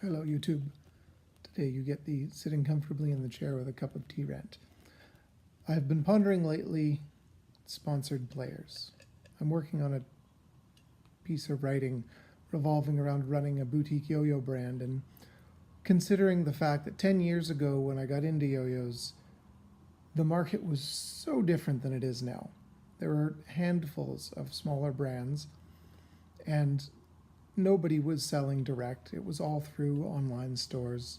Hello YouTube. Today you get the sitting comfortably in the chair with a cup of tea rant. I've been pondering lately sponsored players. I'm working on a piece of writing revolving around running a boutique yo-yo brand, and considering the fact that 10 years ago when I got into yo-yos, the market was so different than it is now. There were handfuls of smaller brands and nobody was selling direct. It was all through online stores.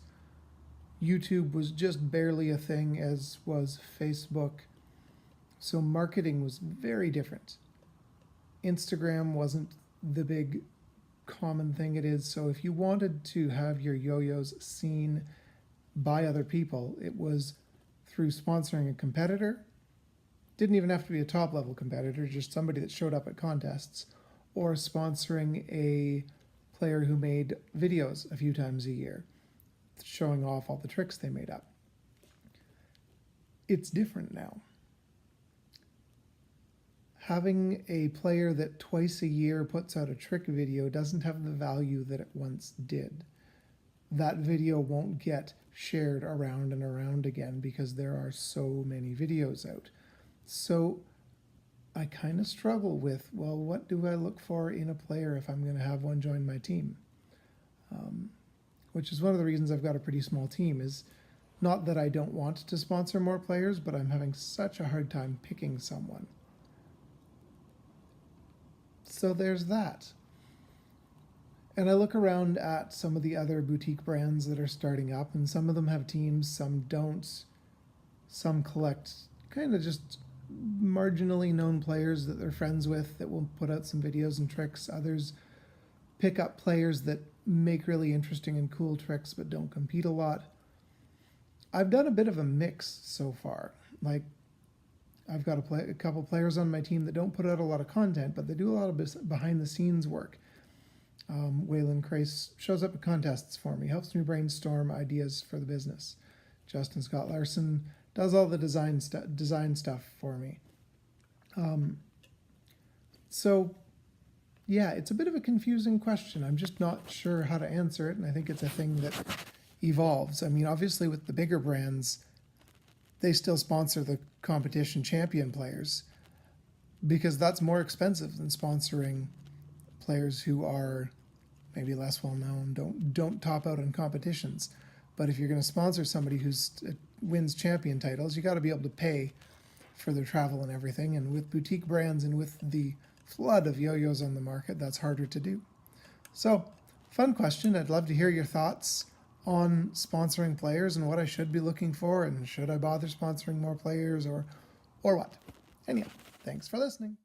YouTube was just barely a thing, as was Facebook. So marketing was very different. Instagram wasn't the big common thing it is. So if you wanted to have your yo-yos seen by other people, it was through sponsoring a competitor. Didn't even have to be a top level competitor, just somebody that showed up at contests, or sponsoring a player who made videos a few times a year, showing off all the tricks they made up. It's different now. Having a player that twice a year puts out a trick video doesn't have the value that it once did. That video won't get shared around and around again because there are so many videos out. So I kind of struggle with, well, what do I look for in a player if I'm going to have one join my team? Which is one of the reasons I've got a pretty small team, is not that I don't want to sponsor more players, but I'm having such a hard time picking someone. So there's that. And I look around at some of the other boutique brands that are starting up, and some of them have teams, some don't. Some collect kind of just marginally known players that they're friends with that will put out some videos and tricks. Others pick up players that make really interesting and cool tricks but don't compete a lot. I've done a bit of a mix so far. Like, I've got a couple players on my team that don't put out a lot of content, but they do a lot of behind the scenes work. Waylon Crace shows up at contests for me, helps me brainstorm ideas for the business. Justin Scott Larson does all the design stuff for me. So yeah, it's a bit of a confusing question. I'm just not sure how to answer it, and I think it's a thing that evolves. I mean, obviously with the bigger brands, they still sponsor the competition champion players because that's more expensive than sponsoring players who are maybe less well known, don't top out in competitions. But if you're going to sponsor somebody who's wins champion titles, you got to be able to pay for their travel and everything. And with boutique brands and with the flood of yo-yos on the market, that's harder to do. So, fun question. I'd love to hear your thoughts on sponsoring players and what I should be looking for, and should I bother sponsoring more players or what? Anyhow, thanks for listening.